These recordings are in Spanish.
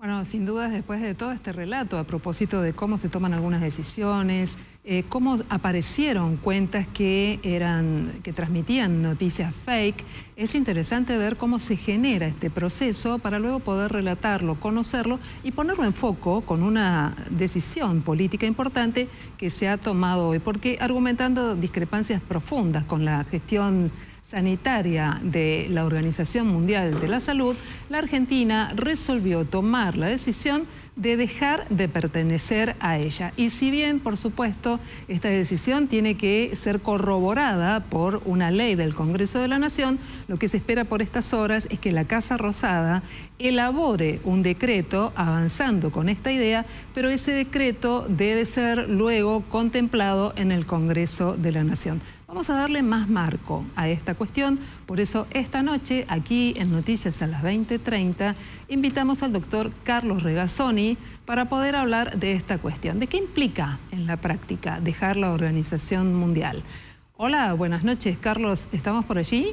Bueno, sin dudas, después de todo este relato, a propósito de cómo se toman algunas decisiones, cómo aparecieron cuentas que transmitían noticias fake, es interesante ver cómo se genera este proceso para luego poder relatarlo, conocerlo y ponerlo en foco con una decisión política importante que se ha tomado hoy, porque argumentando discrepancias profundas con la gestión sanitaria de la Organización Mundial de la Salud, la Argentina resolvió tomar la decisión de dejar de pertenecer a ella. Y si bien, por supuesto, esta decisión tiene que ser corroborada por una ley del Congreso de la Nación, lo que se espera por estas horas es que la Casa Rosada elabore un decreto avanzando con esta idea, pero ese decreto debe ser luego contemplado en el Congreso de la Nación. Vamos a darle más marco a esta cuestión, por eso esta noche, aquí en Noticias a las 20:30, invitamos al doctor Carlos Regazzoni para poder hablar de esta cuestión. ¿De qué implica en la práctica dejar la Organización Mundial? Hola, buenas noches, Carlos, ¿estamos por allí?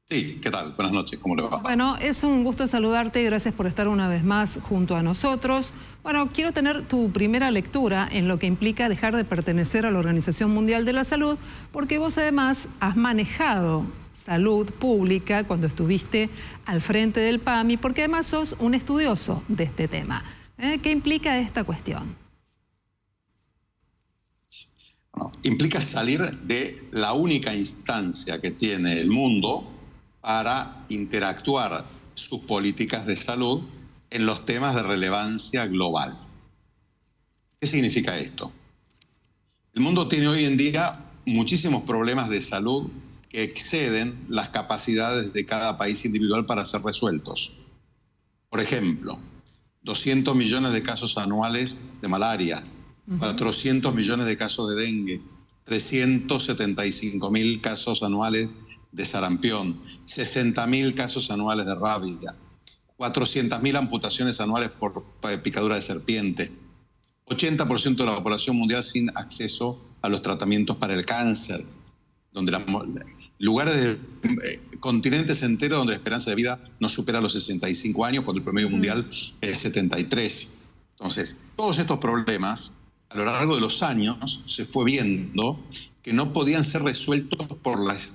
Sí, ¿qué tal? Buenas noches, ¿cómo le va? Bueno, es un gusto saludarte y gracias por estar una vez más junto a nosotros. Bueno, quiero tener tu primera lectura en lo que implica dejar de pertenecer a la Organización Mundial de la Salud, porque vos además has manejado salud pública cuando estuviste al frente del PAMI, porque además sos un estudioso de este tema. ¿Qué implica esta cuestión? Bueno, implica salir de la única instancia que tiene el mundo para interactuar sus políticas de salud en los temas de relevancia global. ¿Qué significa esto? El mundo tiene hoy en día muchísimos problemas de salud que exceden las capacidades de cada país individual para ser resueltos. Por ejemplo, 200 millones de casos anuales de malaria, 400 millones de casos de dengue, 375.000 casos anuales de sarampión, 60.000 casos anuales de rabia, 400.000 amputaciones anuales por picadura de serpiente, 80% de la población mundial sin acceso a los tratamientos para el cáncer, donde lugares de continentes enteros donde la esperanza de vida no supera los 65 años, cuando el promedio mundial es 73. Entonces, todos estos problemas, a lo largo de los años, se fue viendo que no podían ser resueltos por los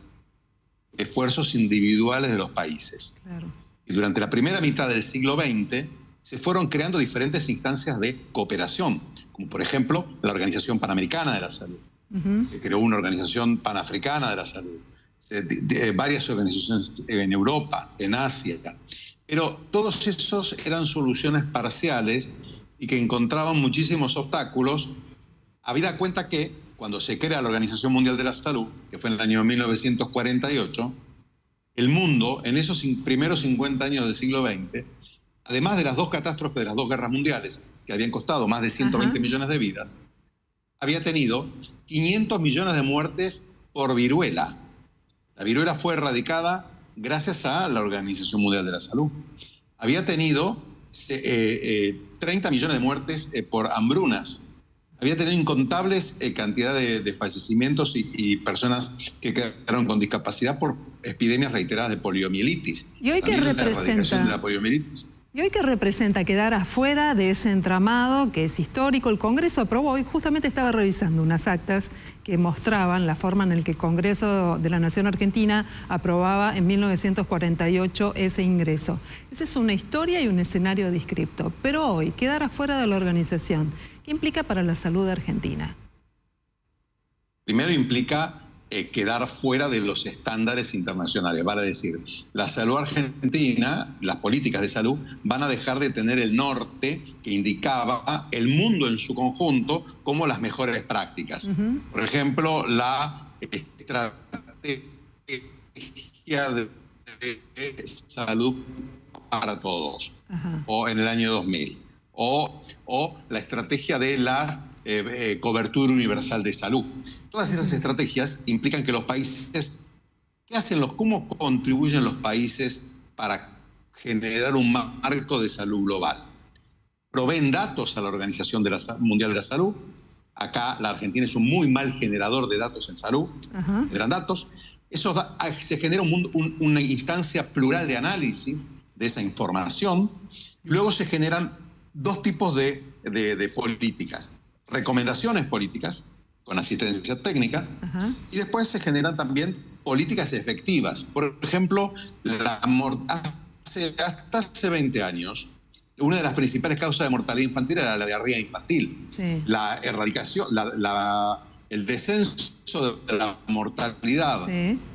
esfuerzos individuales de los países. Claro. Y durante la primera mitad del siglo XX se fueron creando diferentes instancias de cooperación, como por ejemplo la Organización Panamericana de la Salud. Se creó una Organización Panafricana de la Salud, varias organizaciones en Europa, en Asia, pero todos esos eran soluciones parciales y que encontraban muchísimos obstáculos, habida cuenta que cuando se crea la Organización Mundial de la Salud, que fue en el año 1948, el mundo, en esos primeros 50 años del siglo XX, además de las dos catástrofes de las dos guerras mundiales, que habían costado más de 120 millones de vidas, había tenido 500 millones de muertes por viruela. La viruela fue erradicada gracias a la Organización Mundial de la Salud. Había tenido 30 millones de muertes por hambrunas. Había tenido incontables cantidades de fallecimientos y personas que quedaron con discapacidad por epidemias reiteradas de poliomielitis. ¿Y hoy qué representa? De la poliomielitis. ¿Y hoy qué representa quedar afuera de ese entramado que es histórico? El Congreso aprobó, hoy justamente estaba revisando unas actas que mostraban la forma en la que el Congreso de la Nación Argentina aprobaba en 1948 ese ingreso. Esa es una historia y un escenario descripto. Pero hoy, quedar afuera de la organización, ¿qué implica para la salud argentina? Primero implica quedar fuera de los estándares internacionales. Vale decir, la salud argentina, las políticas de salud, van a dejar de tener el norte que indicaba el mundo en su conjunto como las mejores prácticas. Por ejemplo, la estrategia de salud para todos, o en el año 2000, o la estrategia de la cobertura universal de salud. Todas esas estrategias implican que los países, ¿cómo contribuyen los países para generar un marco de salud global? Proveen datos a la Organización Mundial de la Salud. Acá la Argentina es un muy mal generador de datos en salud. Generan datos. Se genera una instancia plural de análisis de esa información. Luego se generan dos tipos de políticas. Recomendaciones políticas con asistencia técnica. Ajá. Y después se generan también políticas efectivas. Por ejemplo, hasta hace 20 años, una de las principales causas de mortalidad infantil era la diarrea infantil. Sí. La erradicación, el descenso de la mortalidad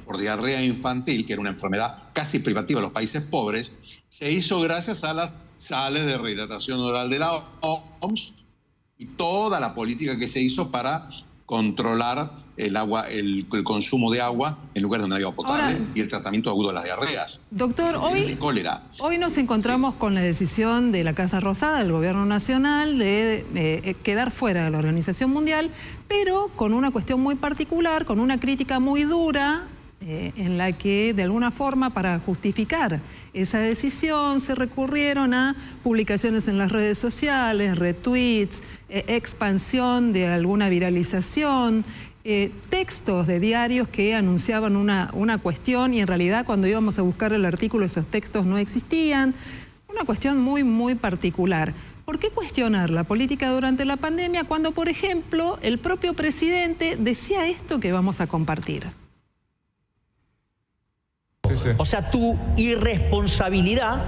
por diarrea infantil, que era una enfermedad casi privativa en los países pobres, se hizo gracias a las sales de rehidratación oral de la OMS y toda la política que se hizo para controlar el consumo de agua en lugares donde hay agua potable. Ahora, y el tratamiento agudo de las diarreas. Doctor, cólera. Hoy nos encontramos con la decisión de la Casa Rosada, del Gobierno Nacional, de quedar fuera de la Organización Mundial, pero con una cuestión muy particular, con una crítica muy dura, en la que de alguna forma para justificar esa decisión se recurrieron a publicaciones en las redes sociales, retweets, expansión de alguna viralización, textos de diarios que anunciaban una cuestión y en realidad cuando íbamos a buscar el artículo esos textos no existían. Una cuestión muy, muy particular. ¿Por qué cuestionar la política durante la pandemia cuando, por ejemplo, el propio presidente decía esto que vamos a compartir? O sea, tu irresponsabilidad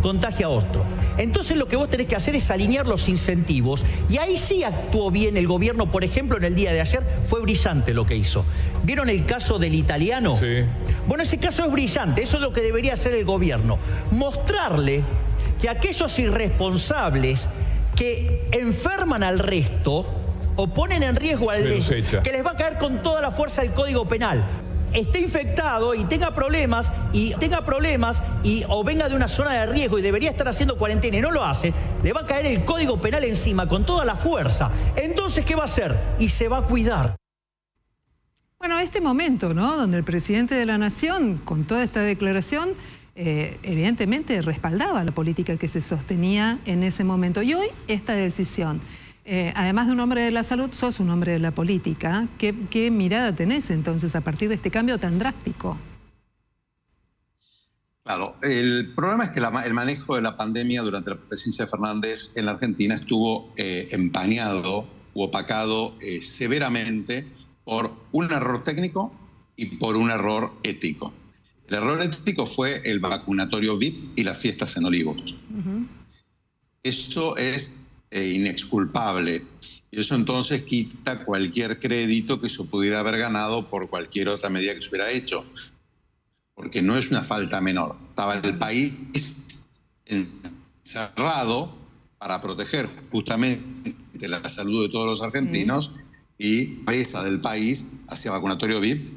contagia a otro. Entonces lo que vos tenés que hacer es alinear los incentivos y ahí sí actuó bien el gobierno. Por ejemplo, en el día de ayer fue brillante lo que hizo. ¿Vieron el caso del italiano? Sí. Bueno, ese caso es brillante, eso es lo que debería hacer el gobierno. Mostrarle que aquellos irresponsables que enferman al resto o ponen en riesgo al resto, que les va a caer con toda la fuerza el Código Penal, esté infectado y tenga problemas o venga de una zona de riesgo y debería estar haciendo cuarentena y no lo hace, le va a caer el Código Penal encima con toda la fuerza. Entonces, ¿qué va a hacer? Y se va a cuidar. Bueno, este momento, ¿no?, donde el presidente de la Nación, con toda esta declaración, evidentemente respaldaba la política que se sostenía en ese momento. Y hoy esta decisión. Además de un hombre de la salud, sos un hombre de la política. ¿Qué mirada tenés entonces a partir de este cambio tan drástico? Claro, el problema es que el manejo de la pandemia durante la presidencia de Fernández en la Argentina estuvo empañado u opacado severamente por un error técnico y por un error ético. El error ético fue el vacunatorio VIP y las fiestas en Olivos. Eso es inexculpable. Y eso entonces quita cualquier crédito que se pudiera haber ganado por cualquier otra medida que se hubiera hecho. Porque no es una falta menor. Estaba el país encerrado para proteger justamente la salud de todos los argentinos y la cabeza del país hacia vacunatorio VIP.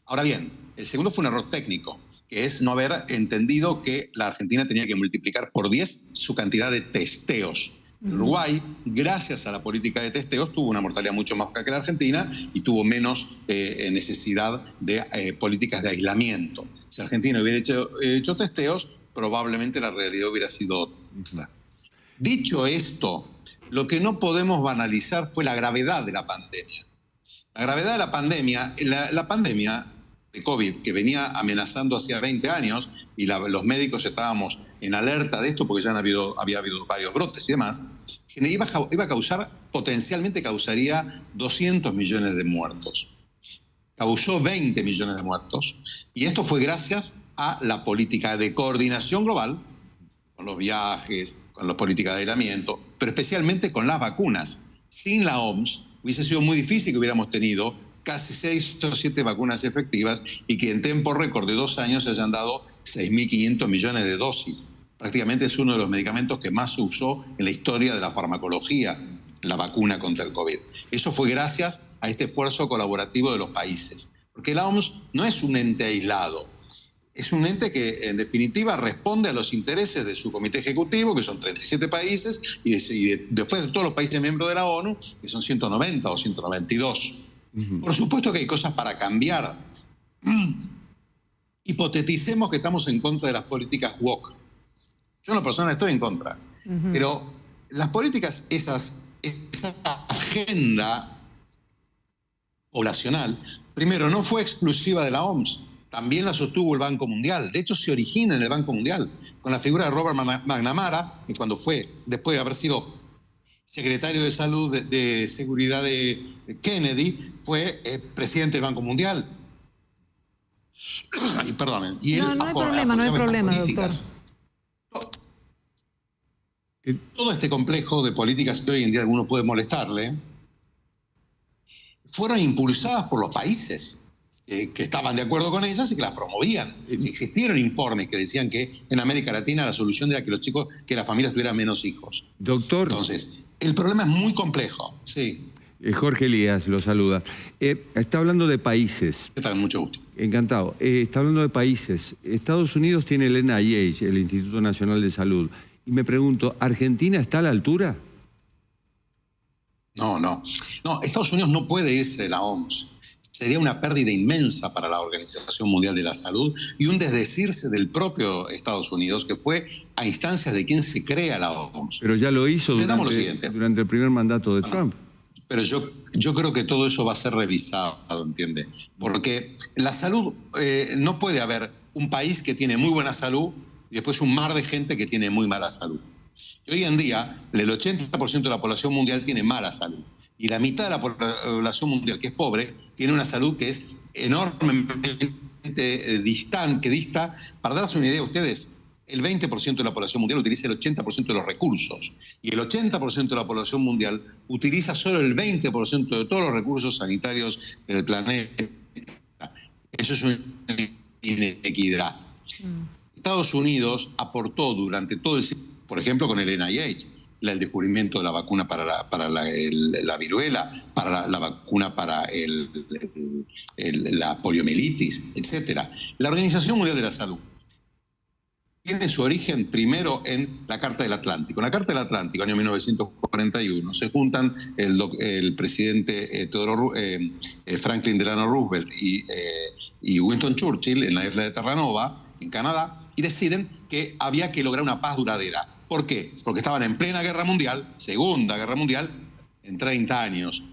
Ahora bien, el segundo fue un error técnico, que es no haber entendido que la Argentina tenía que multiplicar por 10 su cantidad de testeos. Uruguay, gracias a la política de testeos, tuvo una mortalidad mucho más baja que la Argentina y tuvo menos necesidad de políticas de aislamiento. Si Argentina hubiera hecho testeos, probablemente la realidad hubiera sido otra. Dicho esto, lo que no podemos banalizar fue la gravedad de la pandemia. La gravedad de la pandemia, la pandemia de COVID, que venía amenazando hacía 20 años, y los médicos estábamos en alerta de esto porque ya había habido varios brotes y demás, iba a causar, potencialmente causaría 200 millones de muertos. Causó 20 millones de muertos, y esto fue gracias a la política de coordinación global, con los viajes, con las políticas de aislamiento, pero especialmente con las vacunas. Sin la OMS hubiese sido muy difícil que hubiéramos tenido casi 6 o 7 vacunas efectivas y que en tiempo récord de 2 años se hayan dado 6.500 millones de dosis. Prácticamente es uno de los medicamentos que más se usó en la historia de la farmacología, la vacuna contra el COVID. Eso fue gracias a este esfuerzo colaborativo de los países. Porque la OMS no es un ente aislado, es un ente que en definitiva responde a los intereses de su comité ejecutivo, que son 37 países, y después de todos los países miembros de la ONU, que son 190 o 192. Por supuesto que hay cosas para cambiar. Hipoteticemos que estamos en contra de las políticas woke. Yo en lo personal estoy en contra. Pero las políticas, esa agenda poblacional, primero, no fue exclusiva de la OMS. también la sostuvo el Banco Mundial. De hecho, se origina en el Banco Mundial, con la figura de Robert McNamara, que cuando fue, después de haber sido secretario de Salud de Seguridad de Kennedy, fue presidente del Banco Mundial. Y perdonen. Y él no hay problema, doctor. Todo este complejo de políticas que hoy en día alguno puede molestarle, fueron impulsadas por los países que estaban de acuerdo con ellas y que las promovían. Existieron informes que decían que en América Latina la solución era que las familias tuvieran menos hijos. Doctor. Entonces, el problema es muy complejo, sí. Jorge Elías lo saluda. Está hablando de países. ¿Qué tal? Mucho gusto. Encantado. Está hablando de países. Estados Unidos tiene el NIH, el Instituto Nacional de Salud. Y me pregunto, ¿Argentina está a la altura? No, Estados Unidos no puede irse de la OMS. Sería una pérdida inmensa para la Organización Mundial de la Salud y un desdecirse del propio Estados Unidos, que fue a instancias de quien se crea la OMS. Pero ya lo hizo durante el primer mandato de Trump. Pero yo creo que todo eso va a ser revisado, ¿entiende? Porque la salud, no puede haber un país que tiene muy buena salud y después un mar de gente que tiene muy mala salud. Y hoy en día, el 80% de la población mundial tiene mala salud. Y la mitad de la población mundial, que es pobre, tiene una salud que es enormemente distante, que dista. Para darse una idea a ustedes, el 20% de la población mundial utiliza el 80% de los recursos. Y el 80% de la población mundial utiliza solo el 20% de todos los recursos sanitarios del planeta. Eso es una inequidad. Estados Unidos aportó durante todo el siglo, por ejemplo, con el NIH, el descubrimiento de la vacuna para la viruela, para la vacuna para la poliomielitis, etc. La Organización Mundial de la Salud tiene su origen primero en la Carta del Atlántico. En la Carta del Atlántico, año 1941, se juntan el presidente Franklin Delano Roosevelt y Winston Churchill en la isla de Terranova, en Canadá, y deciden que había que lograr una paz duradera. ¿Por qué? Porque estaban en plena guerra mundial, Segunda Guerra Mundial, en 30 años.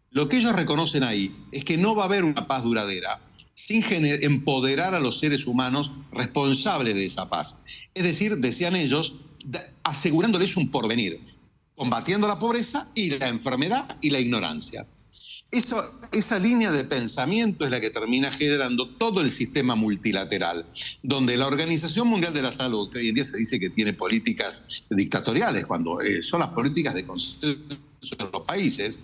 Lo que ellos reconocen ahí es que no va a haber una paz duradera sin empoderar a los seres humanos responsables de esa paz. Es decir, decían ellos, asegurándoles un porvenir, combatiendo la pobreza y la enfermedad y la ignorancia. Esa línea de pensamiento es la que termina generando todo el sistema multilateral, donde la Organización Mundial de la Salud, que hoy en día se dice que tiene políticas dictatoriales, cuando son las políticas de consenso de los países,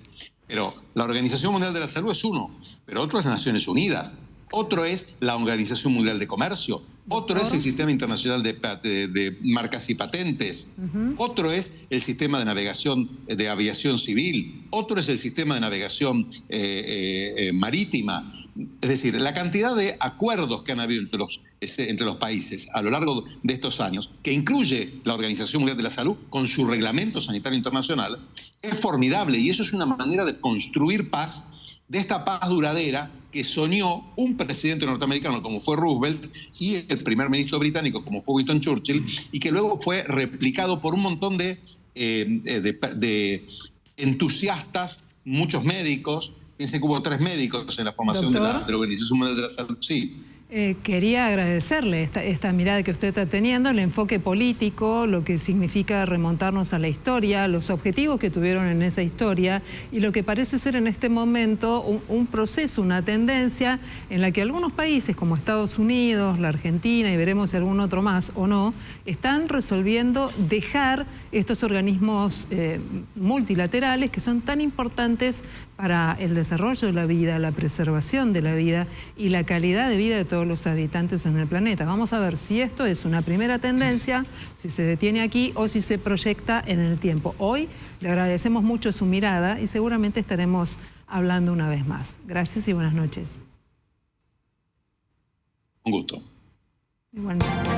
pero la Organización Mundial de la Salud es uno, pero otro es Naciones Unidas, otro es la Organización Mundial de Comercio, otro es el Sistema Internacional de Marcas y Patentes, otro es el Sistema de Navegación de Aviación Civil, otro es el Sistema de Navegación Marítima. Es decir, la cantidad de acuerdos que han habido entre los países a lo largo de estos años, que incluye la Organización Mundial de la Salud con su Reglamento Sanitario Internacional, es formidable, y eso es una manera de construir paz, de esta paz duradera que soñó un presidente norteamericano como fue Roosevelt y el primer ministro británico como fue Winston Churchill, y que luego fue replicado por un montón de entusiastas, muchos médicos. Piensen que hubo 3 médicos en la formación de la Organización Mundial de la Salud. Sí. Quería agradecerle esta mirada que usted está teniendo, el enfoque político, lo que significa remontarnos a la historia, los objetivos que tuvieron en esa historia y lo que parece ser en este momento un proceso, una tendencia en la que algunos países como Estados Unidos, la Argentina y veremos si algún otro más o no, están resolviendo dejar estos organismos multilaterales que son tan importantes para el desarrollo de la vida, la preservación de la vida y la calidad de vida de todos los habitantes en el planeta. Vamos a ver si esto es una primera tendencia, si se detiene aquí o si se proyecta en el tiempo. Hoy le agradecemos mucho su mirada y seguramente estaremos hablando una vez más. Gracias y buenas noches. Un gusto. Igualmente.